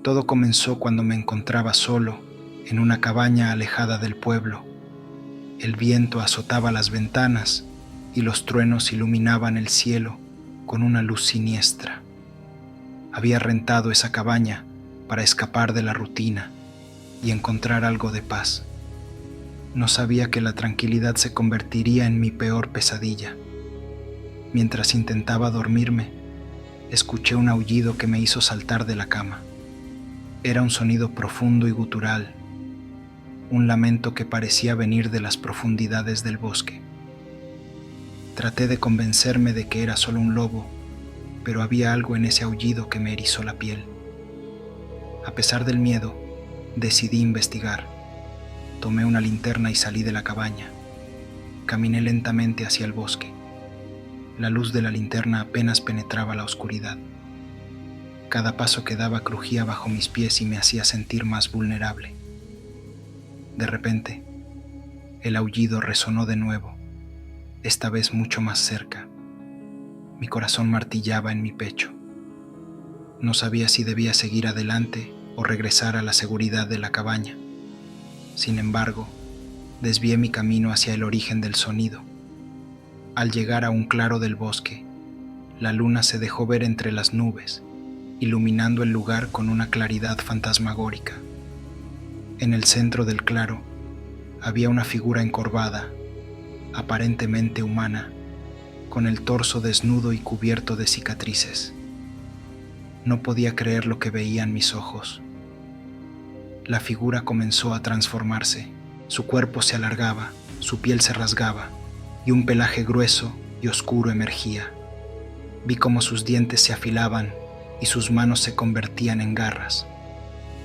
Todo comenzó cuando me encontraba solo en una cabaña alejada del pueblo. El viento azotaba las ventanas y los truenos iluminaban el cielo con una luz siniestra. Había rentado esa cabaña para escapar de la rutina y encontrar algo de paz. No sabía que la tranquilidad se convertiría en mi peor pesadilla. Mientras intentaba dormirme, escuché un aullido que me hizo saltar de la cama. Era un sonido profundo y gutural, un lamento que parecía venir de las profundidades del bosque. Traté de convencerme de que era solo un lobo, pero había algo en ese aullido que me erizó la piel. A pesar del miedo, decidí investigar. Tomé una linterna y salí de la cabaña. Caminé lentamente hacia el bosque. La luz de la linterna apenas penetraba la oscuridad. Cada paso que daba crujía bajo mis pies y me hacía sentir más vulnerable. De repente, el aullido resonó de nuevo, esta vez mucho más cerca. Mi corazón martillaba en mi pecho. No sabía si debía seguir adelante o regresar a la seguridad de la cabaña. Sin embargo, desvié mi camino hacia el origen del sonido. Al llegar a un claro del bosque, la luna se dejó ver entre las nubes, iluminando el lugar con una claridad fantasmagórica. En el centro del claro había una figura encorvada, aparentemente humana, con el torso desnudo y cubierto de cicatrices. No podía creer lo que veían mis ojos. La figura comenzó a transformarse. Su cuerpo se alargaba, su piel se rasgaba, y un pelaje grueso y oscuro emergía. Vi cómo sus dientes se afilaban y sus manos se convertían en garras.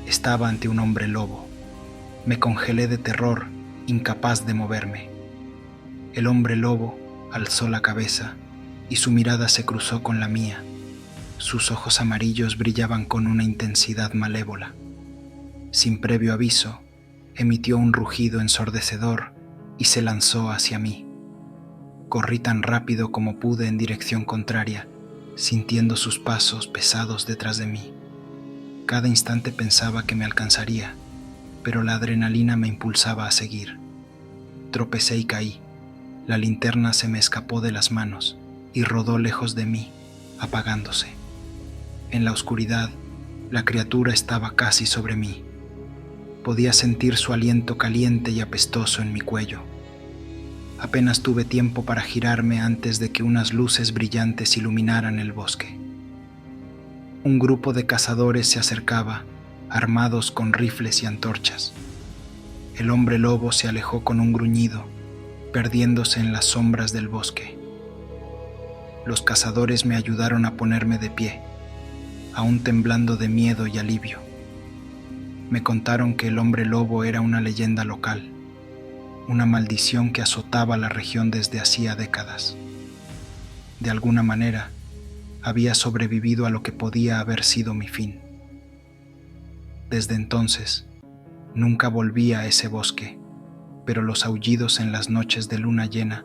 Estaba ante un hombre lobo. Me congelé de terror, incapaz de moverme. El hombre lobo alzó la cabeza y su mirada se cruzó con la mía. Sus ojos amarillos brillaban con una intensidad malévola. Sin previo aviso, emitió un rugido ensordecedor y se lanzó hacia mí. Corrí tan rápido como pude en dirección contraria, sintiendo sus pasos pesados detrás de mí. Cada instante pensaba que me alcanzaría, pero la adrenalina me impulsaba a seguir. Tropecé y caí. La linterna se me escapó de las manos y rodó lejos de mí, apagándose. En la oscuridad, la criatura estaba casi sobre mí. Podía sentir su aliento caliente y apestoso en mi cuello. Apenas tuve tiempo para girarme antes de que unas luces brillantes iluminaran el bosque. Un grupo de cazadores se acercaba, armados con rifles y antorchas. El hombre lobo se alejó con un gruñido, perdiéndose en las sombras del bosque. Los cazadores me ayudaron a ponerme de pie, aún temblando de miedo y alivio. Me contaron que el hombre lobo era una leyenda local, una maldición que azotaba la región desde hacía décadas. De alguna manera, había sobrevivido a lo que podía haber sido mi fin. Desde entonces, nunca volví a ese bosque, pero los aullidos en las noches de luna llena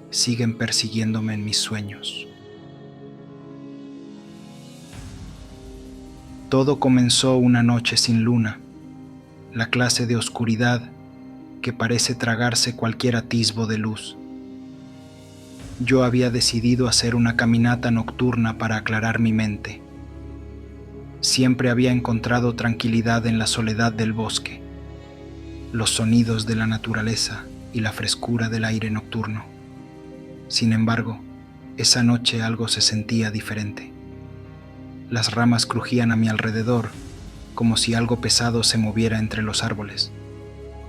siguen persiguiéndome en mis sueños. Todo comenzó una noche sin luna, la clase de oscuridad que parece tragarse cualquier atisbo de luz. Yo había decidido hacer una caminata nocturna para aclarar mi mente. Siempre había encontrado tranquilidad en la soledad del bosque, los sonidos de la naturaleza y la frescura del aire nocturno. Sin embargo, esa noche algo se sentía diferente. Las ramas crujían a mi alrededor, como si algo pesado se moviera entre los árboles,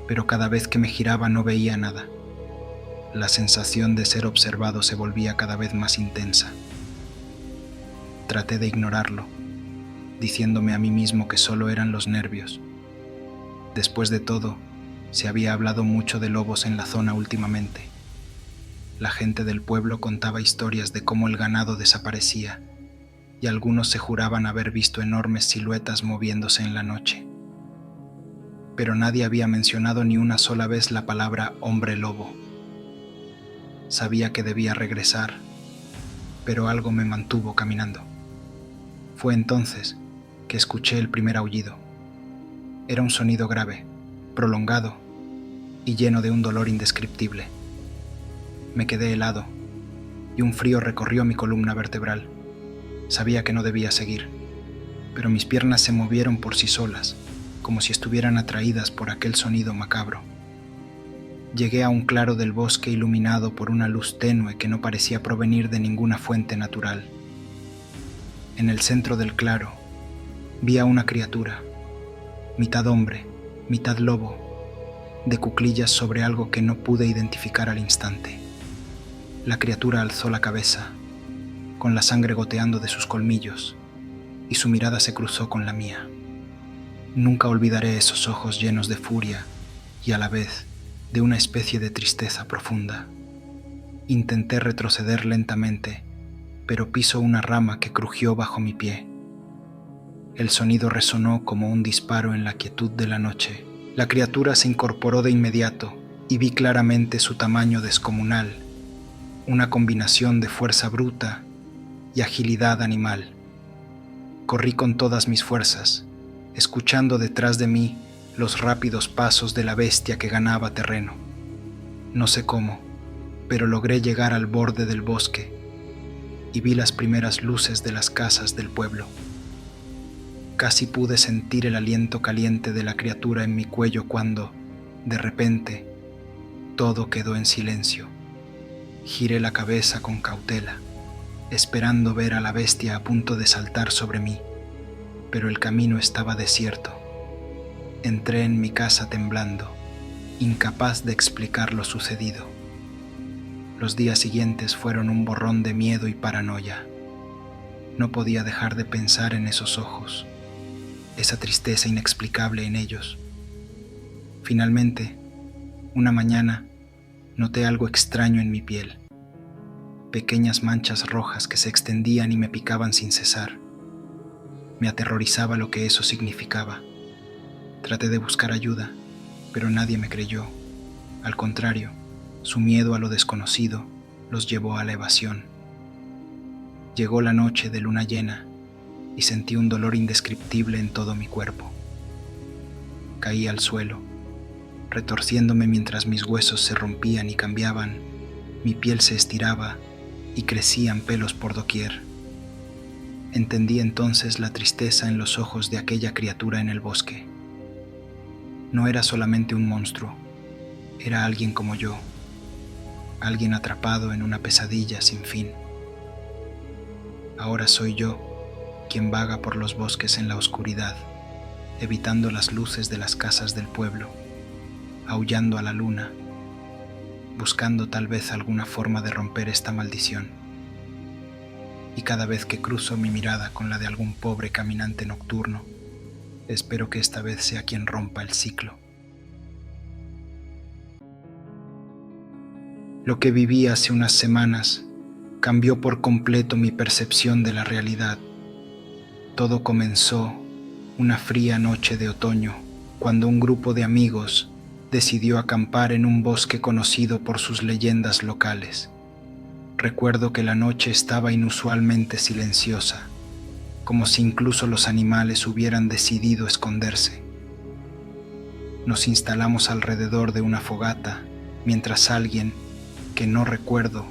pero cada vez que me giraba no veía nada. La sensación de ser observado se volvía cada vez más intensa. Traté de ignorarlo, diciéndome a mí mismo que solo eran los nervios. Después de todo, se había hablado mucho de lobos en la zona últimamente. La gente del pueblo contaba historias de cómo el ganado desaparecía, y algunos se juraban haber visto enormes siluetas moviéndose en la noche. Pero nadie había mencionado ni una sola vez la palabra hombre lobo. Sabía que debía regresar, pero algo me mantuvo caminando. Fue entonces que escuché el primer aullido. Era un sonido grave, prolongado y lleno de un dolor indescriptible. Me quedé helado y un frío recorrió mi columna vertebral. Sabía que no debía seguir, pero mis piernas se movieron por sí solas, como si estuvieran atraídas por aquel sonido macabro. Llegué a un claro del bosque iluminado por una luz tenue que no parecía provenir de ninguna fuente natural. En el centro del claro vi a una criatura, mitad hombre, mitad lobo, de cuclillas sobre algo que no pude identificar al instante. La criatura alzó la cabeza, con la sangre goteando de sus colmillos, y su mirada se cruzó con la mía. Nunca olvidaré esos ojos llenos de furia y a la vez de una especie de tristeza profunda. Intenté retroceder lentamente, pero piso una rama que crujió bajo mi pie. El sonido resonó como un disparo en la quietud de la noche. La criatura se incorporó de inmediato y vi claramente su tamaño descomunal, una combinación de fuerza bruta y agilidad animal. Corrí con todas mis fuerzas, escuchando detrás de mí los rápidos pasos de la bestia que ganaba terreno. No sé cómo, pero logré llegar al borde del bosque y vi las primeras luces de las casas del pueblo. Casi pude sentir el aliento caliente de la criatura en mi cuello cuando, de repente, todo quedó en silencio. Giré la cabeza con cautela, esperando ver a la bestia a punto de saltar sobre mí, pero el camino estaba desierto. Entré en mi casa temblando, incapaz de explicar lo sucedido. Los días siguientes fueron un borrón de miedo y paranoia. No podía dejar de pensar en esos ojos, esa tristeza inexplicable en ellos. Finalmente, una mañana, noté algo extraño en mi piel. Pequeñas manchas rojas que se extendían y me picaban sin cesar. Me aterrorizaba lo que eso significaba. Traté de buscar ayuda, pero nadie me creyó. Al contrario, su miedo a lo desconocido los llevó a la evasión. Llegó la noche de luna llena y sentí un dolor indescriptible en todo mi cuerpo. Caí al suelo, retorciéndome mientras mis huesos se rompían y cambiaban, mi piel se estiraba y crecían pelos por doquier. Entendí entonces la tristeza en los ojos de aquella criatura en el bosque. No era solamente un monstruo, era alguien como yo, alguien atrapado en una pesadilla sin fin. Ahora soy yo quien vaga por los bosques en la oscuridad, evitando las luces de las casas del pueblo, aullando a la luna, buscando tal vez alguna forma de romper esta maldición. Y cada vez que cruzo mi mirada con la de algún pobre caminante nocturno, espero que esta vez sea quien rompa el ciclo. Lo que viví hace unas semanas cambió por completo mi percepción de la realidad. Todo comenzó una fría noche de otoño, cuando un grupo de amigos decidió acampar en un bosque conocido por sus leyendas locales. Recuerdo que la noche estaba inusualmente silenciosa, como si incluso los animales hubieran decidido esconderse. Nos instalamos alrededor de una fogata, mientras alguien, que no recuerdo,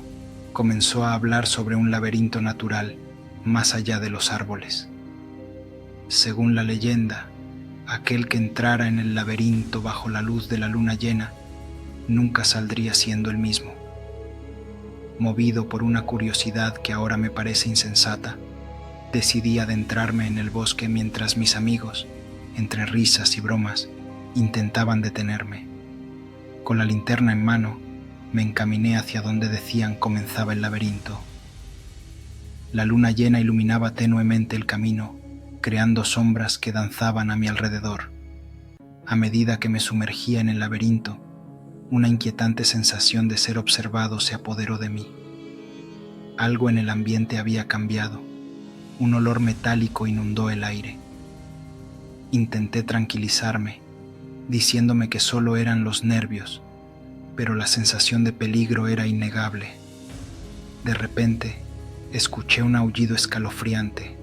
comenzó a hablar sobre un laberinto natural más allá de los árboles. Según la leyenda, aquel que entrara en el laberinto bajo la luz de la luna llena nunca saldría siendo el mismo. Movido por una curiosidad que ahora me parece insensata, decidí adentrarme en el bosque mientras mis amigos, entre risas y bromas, intentaban detenerme. Con la linterna en mano, me encaminé hacia donde decían comenzaba el laberinto. La luna llena iluminaba tenuemente el camino, creando sombras que danzaban a mi alrededor. A medida que me sumergía en el laberinto, una inquietante sensación de ser observado se apoderó de mí. Algo en el ambiente había cambiado. Un olor metálico inundó el aire. Intenté tranquilizarme, diciéndome que solo eran los nervios, pero la sensación de peligro era innegable. De repente, escuché un aullido escalofriante,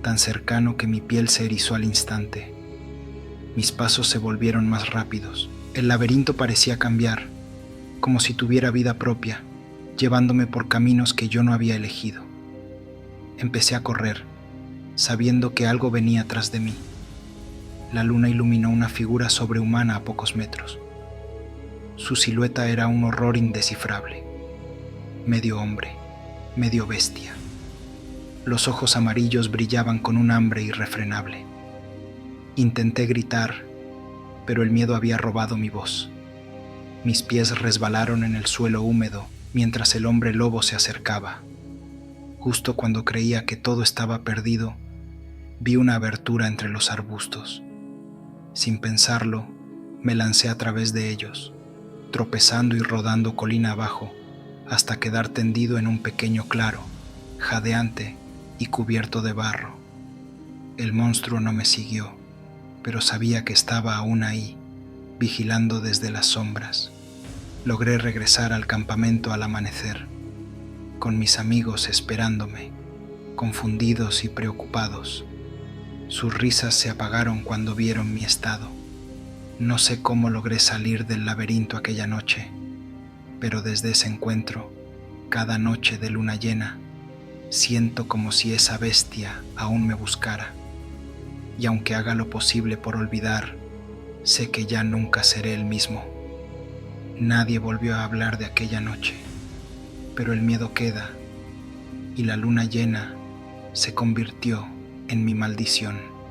tan cercano que mi piel se erizó al instante. Mis pasos se volvieron más rápidos. El laberinto parecía cambiar, como si tuviera vida propia, llevándome por caminos que yo no había elegido. Empecé a correr, sabiendo que algo venía tras de mí. La luna iluminó una figura sobrehumana a pocos metros. Su silueta era un horror indescifrable, medio hombre, medio bestia. Los ojos amarillos brillaban con un hambre irrefrenable. Intenté gritar, pero el miedo había robado mi voz. Mis pies resbalaron en el suelo húmedo mientras el hombre lobo se acercaba. Justo cuando creía que todo estaba perdido, vi una abertura entre los arbustos. Sin pensarlo, me lancé a través de ellos, tropezando y rodando colina abajo, hasta quedar tendido en un pequeño claro, jadeante y cubierto de barro. El monstruo no me siguió, pero sabía que estaba aún ahí, vigilando desde las sombras. Logré regresar al campamento al amanecer, con mis amigos esperándome, confundidos y preocupados. Sus risas se apagaron cuando vieron mi estado. No sé cómo logré salir del laberinto aquella noche, pero desde ese encuentro, cada noche de luna llena, siento como si esa bestia aún me buscara. Y aunque haga lo posible por olvidar, sé que ya nunca seré el mismo. Nadie volvió a hablar de aquella noche, pero el miedo queda y la luna llena se convirtió en mi maldición.